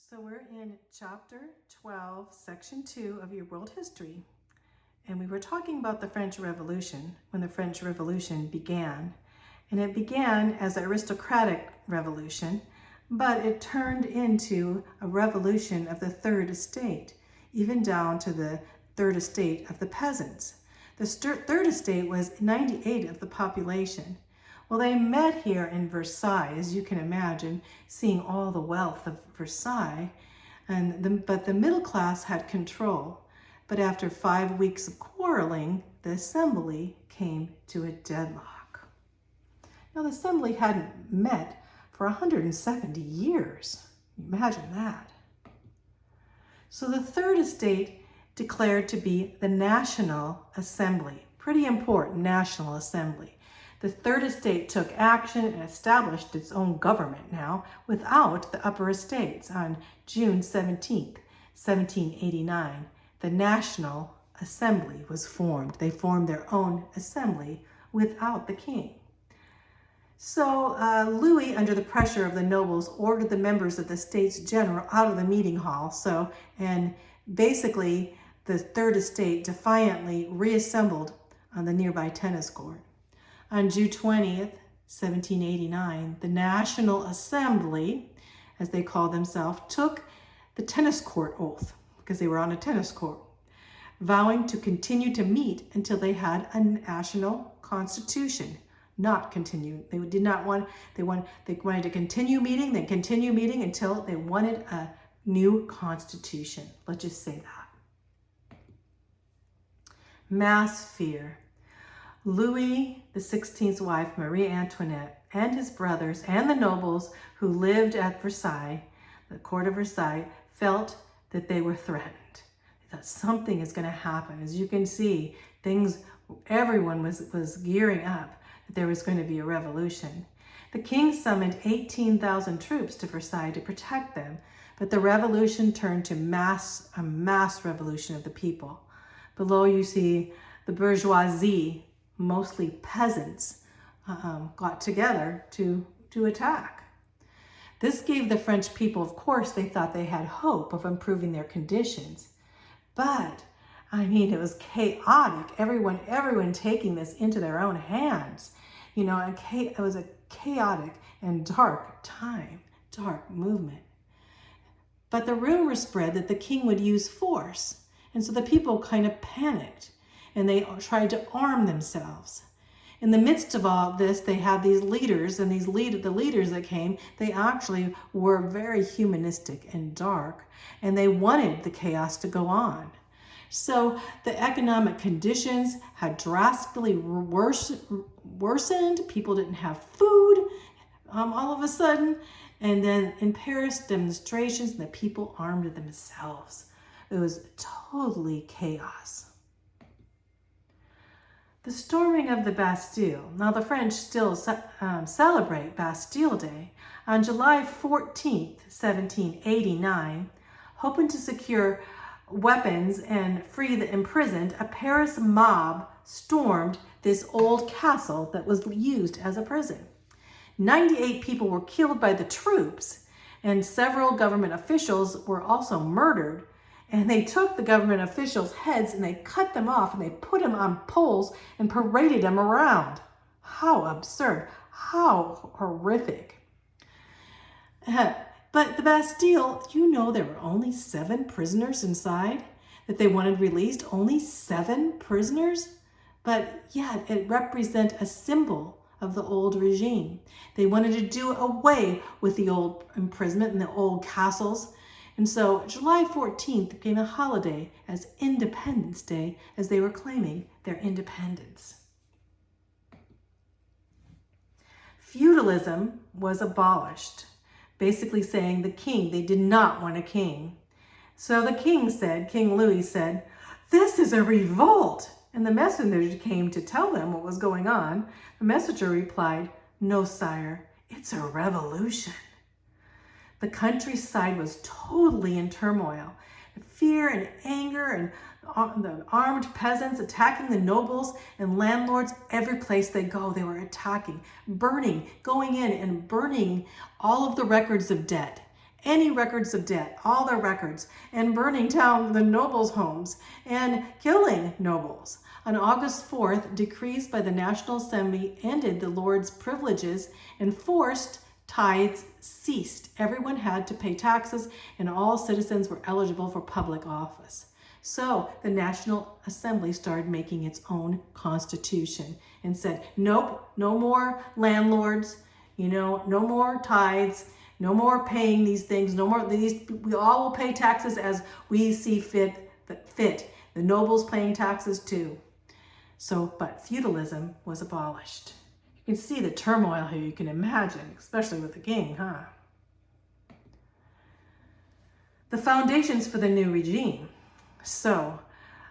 So we're in chapter 12, section 2 of your world history. And we were talking about the French Revolution, when the French Revolution began. And it began as an aristocratic revolution, but it turned into a revolution of the third estate, even down to the third estate of the peasants. The third estate was 98 of the population. Well, they met here in Versailles, as you can imagine, seeing all the wealth of Versailles, but the middle class had control. But after 5 weeks of quarreling, the assembly came to a deadlock. Now, the assembly hadn't met for 170 years. Imagine that. So the third estate declared to be the National Assembly. Pretty important, National Assembly. The third estate took action and established its own government now without the upper estates on June 17th, 1789. The National Assembly was formed. They formed their own assembly without the king. So Louis, under the pressure of the nobles, ordered the members of the States General out of the meeting hall. And basically, the third estate defiantly reassembled on the nearby tennis court. On June 20th, 1789, the National Assembly, as they called themselves, took the tennis court oath, because they were on a tennis court, vowing to continue to meet until they had a national constitution. Not continue. They did not want, they wanted to continue meeting, then continue meeting until they wanted a new constitution. Let's just say that. Mass fear. Louis XVI's wife, Marie Antoinette, and his brothers and the nobles who lived at Versailles, the court of Versailles, felt that they were threatened. They thought something is going to happen. As you can see, everyone was gearing up that there was going to be a revolution. The king summoned 18,000 troops to Versailles to protect them, but the revolution turned to a mass revolution of the people. Below you see the bourgeoisie, mostly peasants, got together to attack. This gave the French people, of course, they thought they had hope of improving their conditions. But, I mean, it was chaotic. Everyone taking this into their own hands. You know, it was a chaotic and dark time, dark movement. But the rumor spread that the king would use force. And so the people kind of panicked and they tried to arm themselves. In the midst of all this, they had these leaders, and the leaders that came, they actually were very humanistic and dark, and they wanted the chaos to go on. So the economic conditions had drastically worsened. People didn't have food all of a sudden. And then in Paris, demonstrations, and the people armed themselves. It was totally chaos. The storming of the Bastille. Now the French still celebrate Bastille Day. On July 14th, 1789, hoping to secure weapons and free the imprisoned, a Paris mob stormed this old castle that was used as a prison. 98 people were killed by the troops, and several government officials were also murdered. And they took the government officials' heads and they cut them off and they put them on poles and paraded them around. How absurd. How horrific. But the Bastille, you know, there were only 7 prisoners inside that they wanted released. Only 7 prisoners? But yet it represents a symbol of the old regime. They wanted to do away with the old imprisonment and the old castles. And so July 14th became a holiday as Independence Day, as they were claiming their independence. Feudalism was abolished, basically saying the king, they did not want a king. So the King Louis said, "This is a revolt." And the messenger came to tell them what was going on. The messenger replied, "No, sire, it's a revolution." The countryside was totally in turmoil. Fear and anger and the armed peasants attacking the nobles and landlords. Every place they go, they were attacking, burning, going in and burning all of the records of debt. any records of debt, all their records, and burning down the nobles' homes and killing nobles. On August 4th, decrees by the National Assembly ended the Lord's privileges and forced tithes ceased. Everyone had to pay taxes and all citizens were eligible for public office. So the National Assembly started making its own constitution and said, nope, no more landlords, no more tithes, no more paying these things, no more these. We all will pay taxes as we see fit. The nobles paying taxes too. So, but feudalism was abolished. You can see the turmoil here. You can imagine, especially with the king, huh? The foundations for the new regime. So,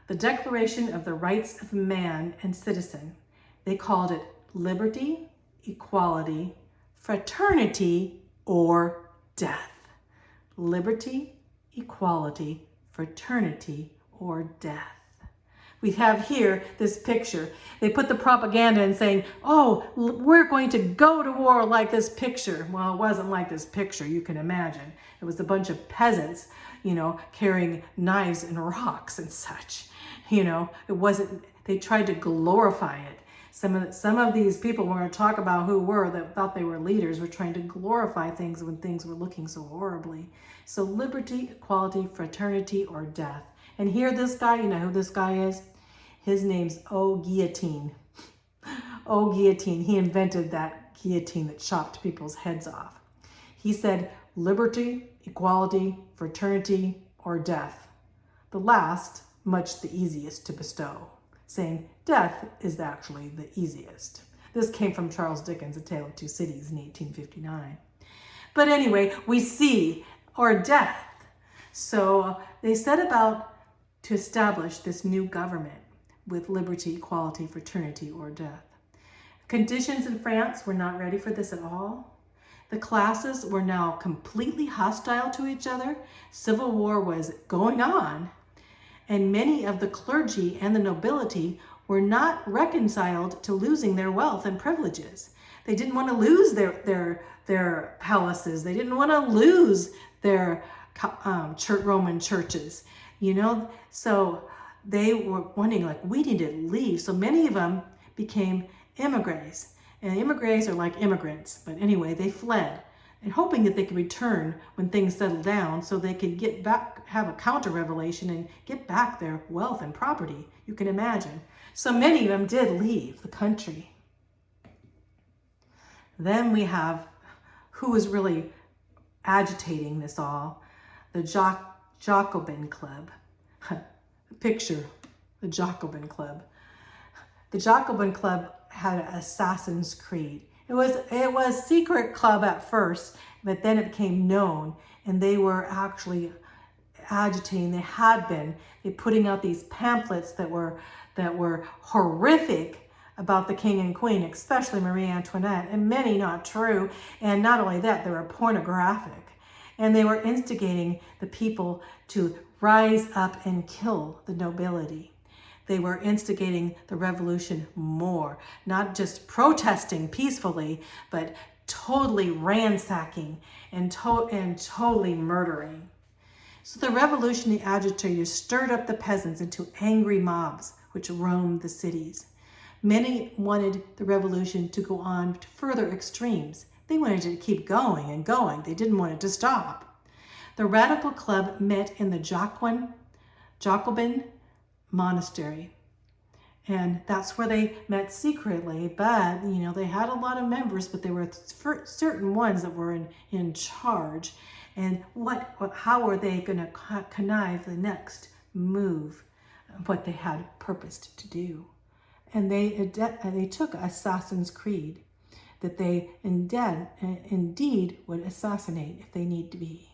the Declaration of the Rights of Man and Citizen. They called it liberty, equality, fraternity, or death. Liberty, equality, fraternity, or death. We have here this picture. They put the propaganda in saying, oh, we're going to go to war like this picture. Well, it wasn't like this picture, you can imagine. It was a bunch of peasants, carrying knives and rocks and such. It wasn't, they tried to glorify it. Some of these people, we're going to talk about who were that thought they were leaders, were trying to glorify things when things were looking so horribly. So liberty, equality, fraternity, or death. And here this guy, you know who this guy is? His name's Guillotine. Guillotine. He invented that guillotine that chopped people's heads off. He said liberty, equality, fraternity, or death. The last, much the easiest to bestow, saying death is actually the easiest. This came from Charles Dickens' A Tale of Two Cities in 1859. But anyway, we see, or death. So they set about to establish this new government with liberty, equality, fraternity, or death. Conditions in France were not ready for this at all. The classes were now completely hostile to each other. Civil war was going on, and many of the clergy and the nobility were not reconciled to losing their wealth and privileges. They didn't want to lose their palaces. They didn't want to lose their Roman churches. So they were wanting, we need to leave. So many of them became immigrants. And immigrants are like immigrants. But anyway, they fled and hoping that they could return when things settled down so they could get back, have a counter-revolution and get back their wealth and property. You can imagine. So many of them did leave the country. Then we have who was really agitating this all, the Jacobin Club. Picture the Jacobin Club. The Jacobin Club had an Assassin's Creed. It was a secret club at first, but then it became known, and they were actually agitating. They had been putting out these pamphlets that were horrific about the king and queen, especially Marie Antoinette, and many not true. And not only that, they were pornographic. And they were instigating the people to rise up and kill the nobility. They were instigating the revolution more, not just protesting peacefully, but totally ransacking and totally murdering. So the revolutionary agitators stirred up the peasants into angry mobs which roamed the cities. Many wanted the revolution to go on to further extremes. They wanted to keep going and going. They didn't want it to stop. The Radical Club met in the Jacobin Monastery. And that's where they met secretly, but, they had a lot of members, but there were certain ones that were in charge. And how were they going to connive the next move, what they had purposed to do? And they took Assassin's Creed, that they indeed would assassinate if they need to be.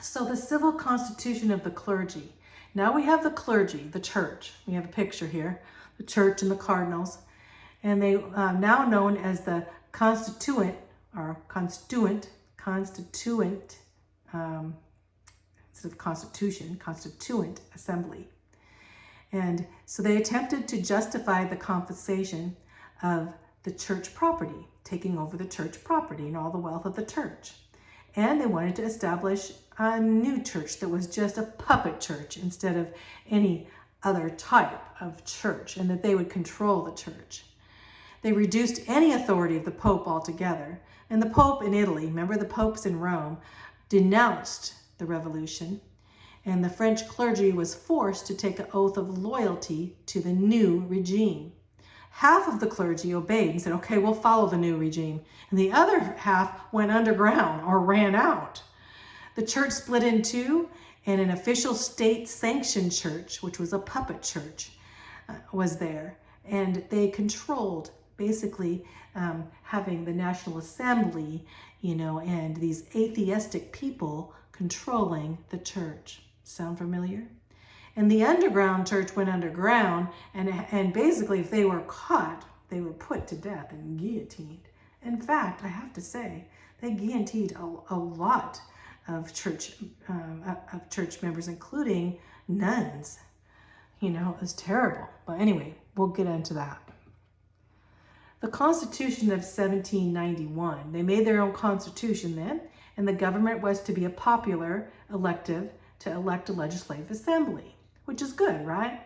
So the civil constitution of the clergy. Now we have the clergy, the church. We have a picture here, the church and the cardinals. And they now known as the constituent instead of constitution, constituent assembly. And so they attempted to justify the confiscation of the church property. taking over the church property and all the wealth of the church. And they wanted to establish a new church that was just a puppet church instead of any other type of church, and that they would control the church. They reduced any authority of the Pope altogether. And the Pope in Italy, remember the popes in Rome, denounced the revolution. And the French clergy was forced to take an oath of loyalty to the new regime. Half of the clergy obeyed and said, okay, we'll follow the new regime. And the other half went underground or ran out. The church split in two, and an official state-sanctioned church, which was a puppet church, was there. And they controlled, basically, having the National Assembly, and these atheistic people controlling the church. Sound familiar? And the underground church went underground, and basically if they were caught, they were put to death and guillotined. In fact, I have to say, they guillotined a lot of church members, including nuns. It was terrible. But anyway, we'll get into that. The Constitution of 1791, they made their own constitution then, and the government was to be a popular elective to elect a legislative assembly, which is good, right?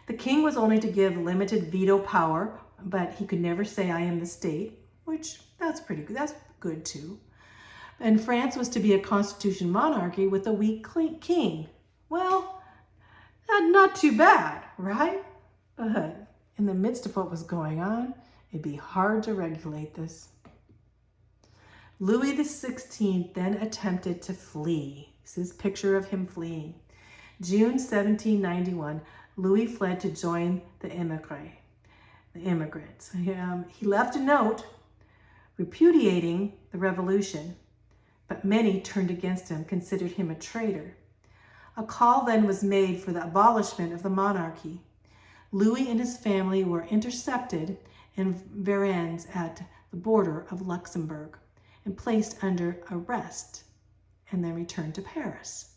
The king was only to give limited veto power, but he could never say, I am the state, which that's pretty good. That's good too. And France was to be a constitution monarchy with a weak king. Well, not too bad, right? But in the midst of what was going on, it'd be hard to regulate this. Louis XVI then attempted to flee. This is a picture of him fleeing. June 1791, Louis fled to join the immigrants. He left a note repudiating the revolution, but many turned against him, considered him a traitor. A call then was made for the abolishment of the monarchy. Louis and his family were intercepted in Varennes at the border of Luxembourg and placed under arrest, and then returned to Paris.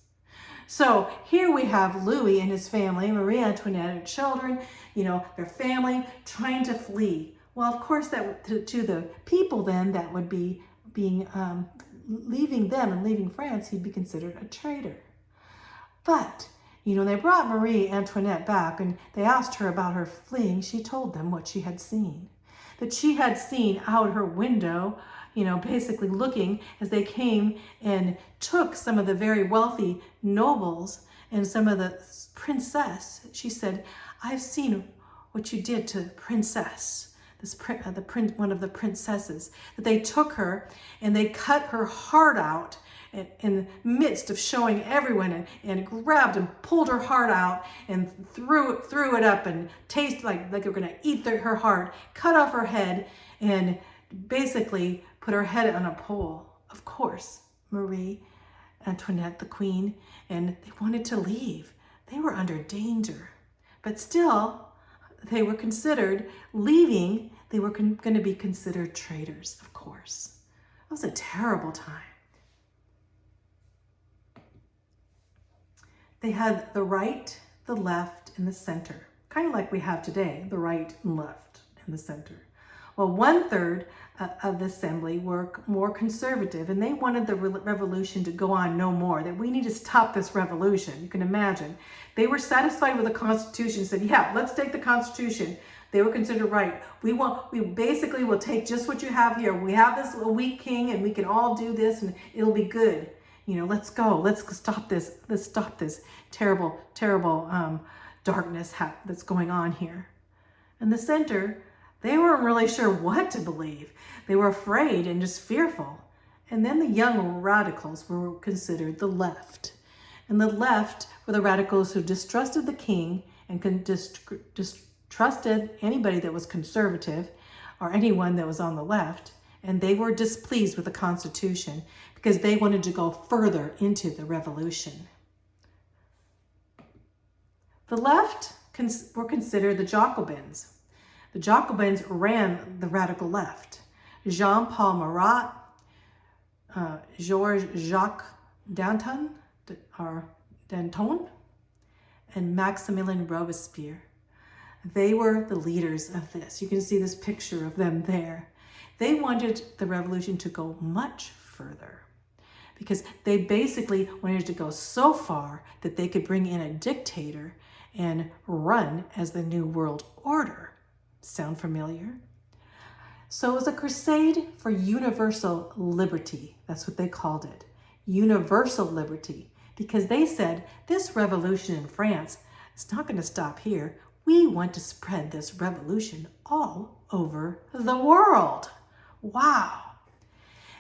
So here we have Louis and his family, Marie Antoinette, her children, their family trying to flee. Well, of course, that to the people then that would be leaving them and leaving France, he'd be considered a traitor. But, they brought Marie Antoinette back and they asked her about her fleeing. She told them what she had seen. That she had seen out her window, basically looking as they came and took some of the very wealthy nobles and some of the princess. She said, I've seen what you did to princess, one of the princesses, that they took her and they cut her heart out in the midst of showing everyone and grabbed and pulled her heart out and threw it up and tasted like they were going to eat her heart, cut off her head and basically put her head on a pole. Of course, Marie Antoinette, the queen, and they wanted to leave. They were under danger, but still they were considered leaving. They were going to be considered traitors, of course. It was a terrible time. They had the right, the left, and the center, kind of like we have today, the right and left and the center. Well, 1/3 of the assembly were more conservative, and they wanted the revolution to go on no more, that we need to stop this revolution. You can imagine. They were satisfied with the Constitution, said, yeah, let's take the Constitution. They were considered right. We basically will take just what you have here. We have this weak king, and we can all do this, and it'll be good. Let's go. Let's stop this. Let's stop this terrible, terrible darkness that's going on here. And the center, they weren't really sure what to believe. They were afraid and just fearful. And then the young radicals were considered the left. And the left were the radicals who distrusted the king and distrusted anybody that was conservative or anyone that was on the left. And they were displeased with the Constitution because they wanted to go further into the revolution. The left were considered the Jacobins. The Jacobins ran the radical left. Jean-Paul Marat, Georges-Jacques Danton, and Maximilien Robespierre. They were the leaders of this. You can see this picture of them there. They wanted the revolution to go much further because they basically wanted to go so far that they could bring in a dictator and run as the New World Order. Sound familiar? So it was a crusade for universal liberty. That's what they called it. Universal liberty. Because they said, this revolution in France is not going to stop here. We want to spread this revolution all over the world. Wow.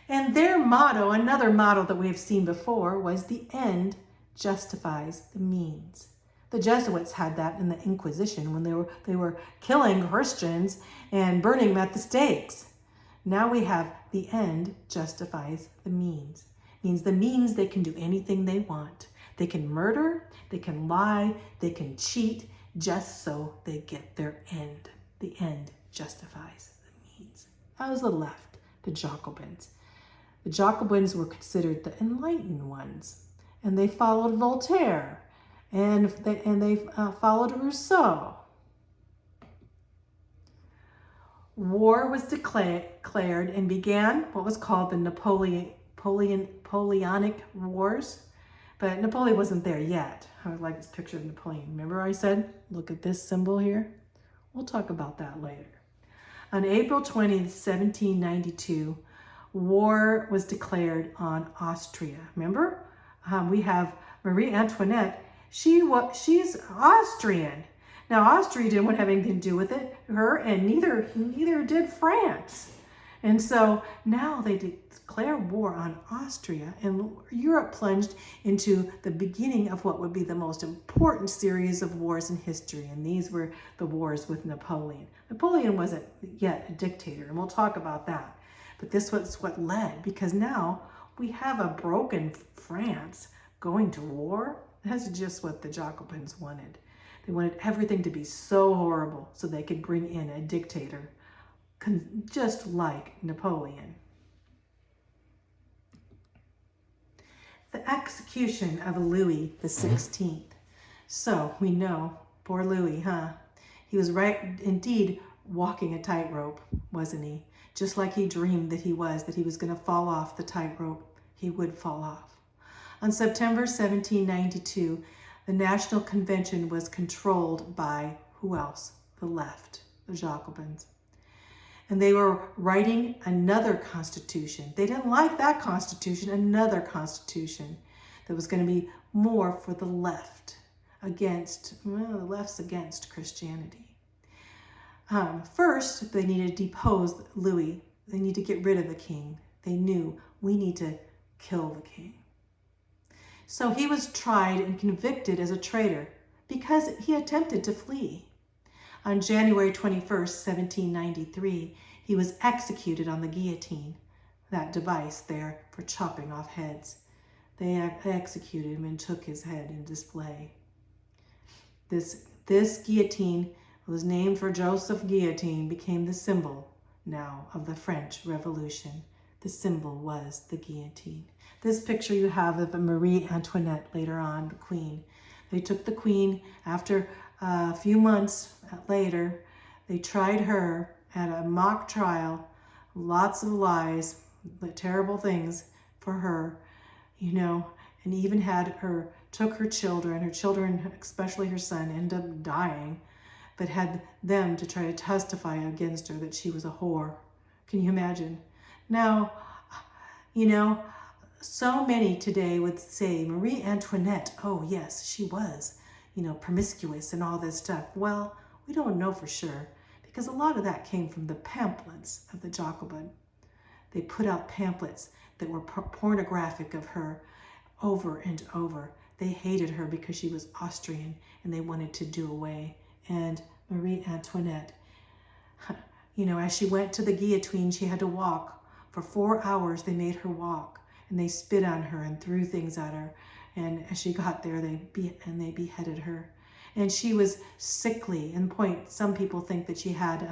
And their motto, another motto that we have seen before, was the end justifies the means. The Jesuits had that in the Inquisition when they were killing Christians and burning them at the stakes. Now we have the end justifies the means. Means the means they can do anything they want. They can murder, they can lie, they can cheat, just so they get their end. The end justifies the means. That was the left, the Jacobins. The Jacobins were considered the enlightened ones, and they followed Voltaire, and they followed Rousseau. War was declared and began what was called the Napoleonic Wars, but Napoleon wasn't there yet. I would like this picture of Napoleon. Remember I said, look at this symbol here? We'll talk about that later. On April 20th, 1792, war was declared on Austria. Remember? We have Marie Antoinette. She's Austrian. Now, Austria didn't have anything to do with it, and neither did France. And so now they declare war on Austria, and Europe plunged into the beginning of what would be the most important series of wars in history, and these were the wars with Napoleon. Napoleon wasn't yet a dictator, and we'll talk about that. But this was what led, because now we have a broken France going to war. That's just what the Jacobins wanted. They wanted everything to be so horrible so they could bring in a dictator, just like Napoleon. The execution of Louis XVI. So we know, poor Louis, huh? He was indeed walking a tightrope, wasn't he? Just like he dreamed that he was going to fall off the tightrope. He would fall off. On September 1792, the National Convention was controlled by who else? The left, the Jacobins. And they were writing another constitution. They didn't like that constitution, another constitution that was going to be more for the left, the left's against Christianity. First, they needed to depose Louis. They need to get rid of the king. They knew we need to kill the king. So he was tried and convicted as a traitor because he attempted to flee. On January 21st, 1793, he was executed on the guillotine, that device there for chopping off heads. They executed him and took his head in display. This guillotine was named for Joseph Guillotine, became the symbol now of the French Revolution. The symbol was the guillotine. This picture you have of Marie Antoinette later on, the queen. They took the queen after a few months later. They tried her at a mock trial, lots of lies, terrible things for her, and even took her children, especially her son, ended up dying, but had them to try to testify against her that she was a whore. Can you imagine? Now, so many today would say Marie Antoinette, oh yes, she was, promiscuous and all this stuff. Well, we don't know for sure because a lot of that came from the pamphlets of the Jacobin. They put out pamphlets that were pornographic of her over and over. They hated her because she was Austrian and they wanted to do away. And Marie Antoinette, as she went to the guillotine, she had to walk. For 4 hours, they made her walk. And they spit on her and threw things at her. And as she got there, they beheaded her. And she was sickly. And some people think that she had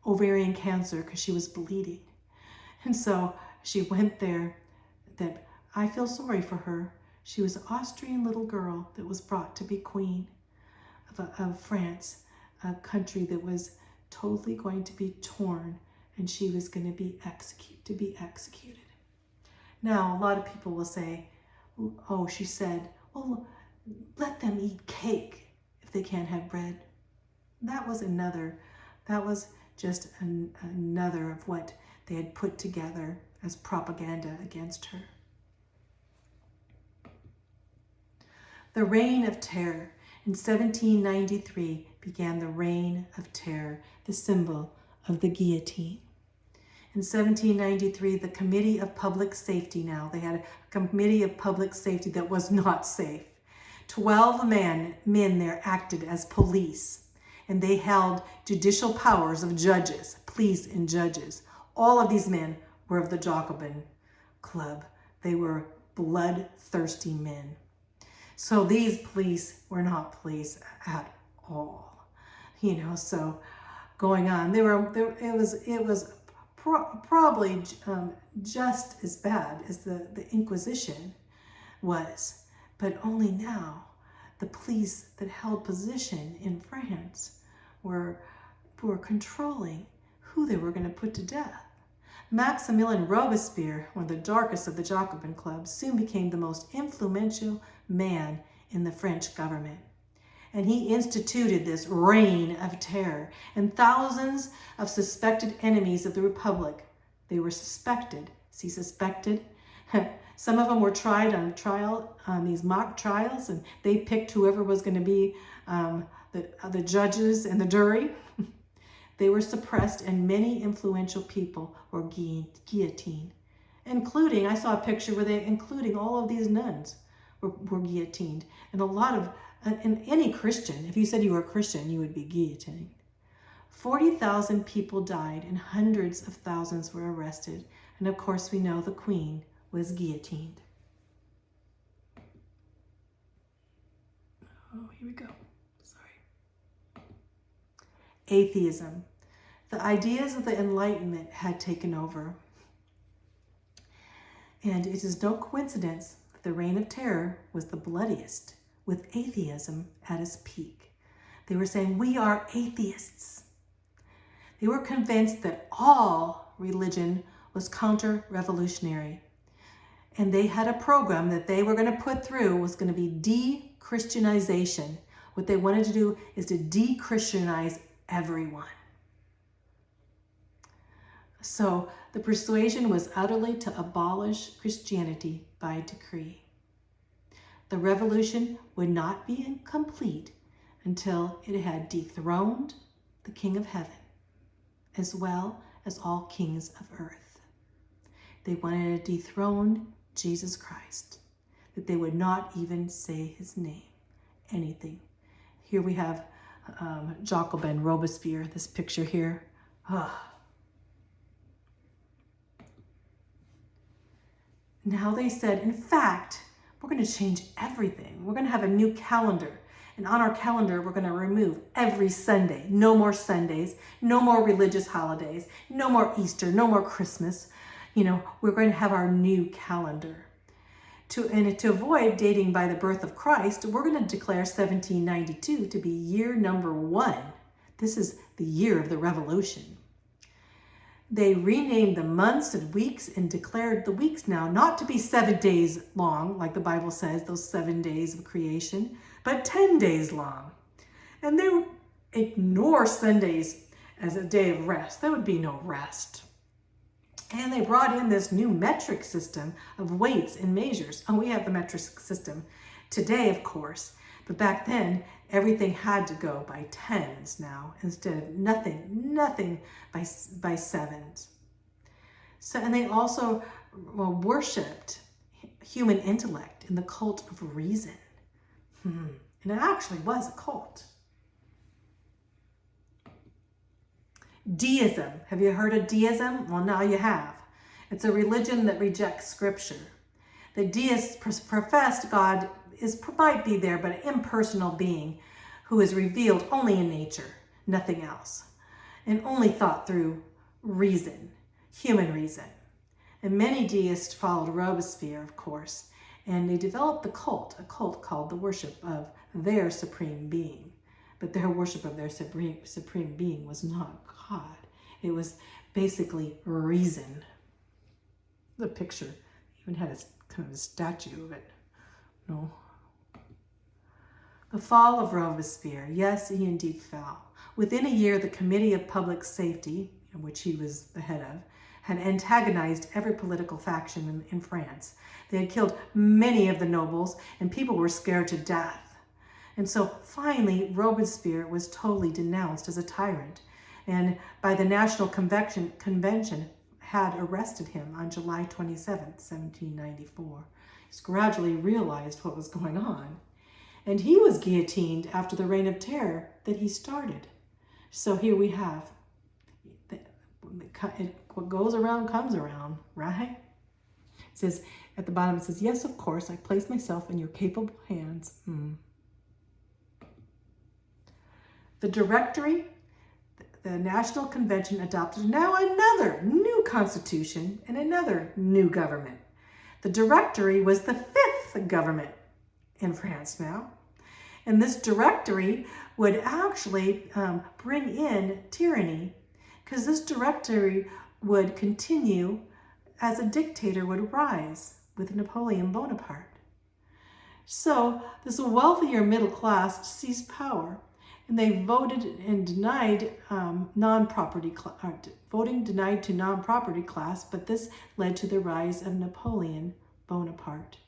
ovarian cancer because she was bleeding. And so she went there. That I feel sorry for her. She was an Austrian little girl that was brought to be queen of France, a country that was totally going to be torn and she was going to be executed. Now, a lot of people will say, oh, she said, well, let them eat cake if they can't have bread. That was just another of what they had put together as propaganda against her. The Reign of Terror. In 1793 began the Reign of Terror, the symbol of the guillotine. In 1793, the Committee of Public Safety they had a Committee of Public Safety that was not safe. 12 men there acted as police, and they held judicial powers of judges, police and judges. All of these men were of the Jacobin Club. They were bloodthirsty men. So these police were not police at all, so going on. It was probably just as bad as the Inquisition was, but only now the police that held position in France were controlling who they were going to put to death. Maximilien Robespierre, one of the darkest of the Jacobin clubs, soon became the most influential man in the French government. And he instituted this reign of terror, and thousands of suspected enemies of the Republic, they were suspected. See, suspected? Some of them were tried on these mock trials, and they picked whoever was going to be the judges and the jury. They were suppressed, and many influential people were guillotined, including, I saw a picture where including all of these nuns were guillotined. And a lot of, and any Christian, if you said you were a Christian, you would be guillotined. 40,000 people died and hundreds of thousands were arrested. And of course, we know the Queen was guillotined. Oh, here we go. Sorry. Atheism. The ideas of the Enlightenment had taken over. And it is no coincidence that the Reign of Terror was the bloodiest, with atheism at its peak. They were saying, we are atheists. They were convinced that all religion was counter-revolutionary. And they had a program that they were going to put through was going to be de-Christianization. What they wanted to do is to de-Christianize everyone. So the persuasion was utterly to abolish Christianity by decree. The revolution would not be complete until it had dethroned the King of Heaven, as well as all kings of earth. They wanted to dethrone Jesus Christ, that they would not even say his name, anything. Here we have Jacobin Robespierre, this picture here. Now they said, in fact, we're going to change everything. We're going to have a new calendar. And on our calendar, we're going to remove every Sunday. No more Sundays, no more religious holidays, no more Easter, no more Christmas. We're going to have our new calendar. To avoid dating by the birth of Christ, we're going to declare 1792 to be year number 1. This is the year of the revolution. They renamed the months and weeks and declared the weeks now not to be 7 days long, like the Bible says, those 7 days of creation, but 10 days long. And they would ignore Sundays as a day of rest. There would be no rest. And they brought in this new metric system of weights and measures. And we have the metric system today, of course. But back then, everything had to go by tens now, instead of nothing by sevens. So, and they also worshipped human intellect in the cult of reason. And it actually was a cult. Deism. Have you heard of deism? Well, now you have. It's a religion that rejects scripture. The deists professed God might be there, but an impersonal being who is revealed only in nature, nothing else, and only thought through reason, human reason. And many deists followed Robespierre, of course, and they developed a cult called the worship of their supreme being. But their worship of their supreme being was not God. It was basically reason. The picture even had a kind of a statue of it. No. The fall of Robespierre. Yes, he indeed fell. Within a year, the Committee of Public Safety, which he was the head of, had antagonized every political faction in France. They had killed many of the nobles, and people were scared to death. And so finally, Robespierre was totally denounced as a tyrant, and by the National Convention had arrested him on July 27, 1794. He's gradually realized what was going on. And he was guillotined after the Reign of Terror that he started. So here we have, what goes around comes around, right? It says, at the bottom it says, yes, of course, I place myself in your capable hands. The Directory, the National Convention adopted now another new constitution and another new government. The Directory was the fifth government in France now. And this Directory would actually bring in tyranny, because this Directory would continue as a dictator would rise with Napoleon Bonaparte. So this wealthier middle class seized power, and they voted and denied voting denied to non-property class, but this led to the rise of Napoleon Bonaparte.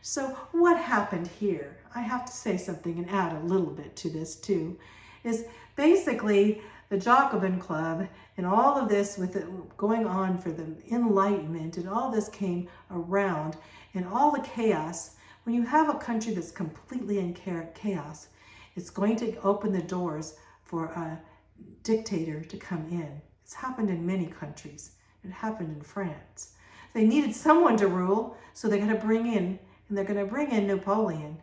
So what happened here? I have to say something and add a little bit to this too, is basically the Jacobin Club and all of this with it going on for the Enlightenment, and all this came around, and all the chaos. When you have a country that's completely in chaos, it's going to open the doors for a dictator to come in. It's happened in many countries. It happened in France. They needed someone to rule, so they're going to bring in, and they're going to bring in Napoleon,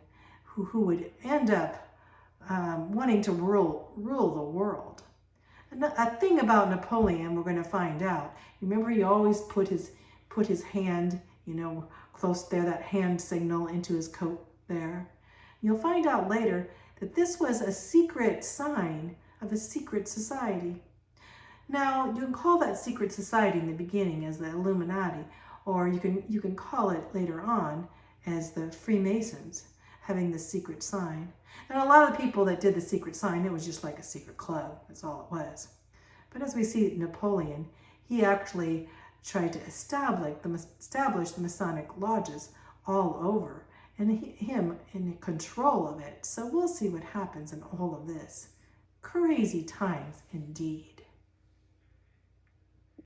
who would end up wanting to rule the world. And a thing about Napoleon, we're going to find out. Remember, he always put his hand, close there, that hand signal into his coat there. You'll find out later that this was a secret sign of a secret society. Now, you can call that secret society in the beginning as the Illuminati, or you can call it later on as the Freemasons, having the secret sign. And a lot of the people that did the secret sign, it was just like a secret club. That's all it was. But as we see Napoleon, he actually tried to establish the Masonic lodges all over, and him in control of it. So we'll see what happens in all of this. Crazy times indeed.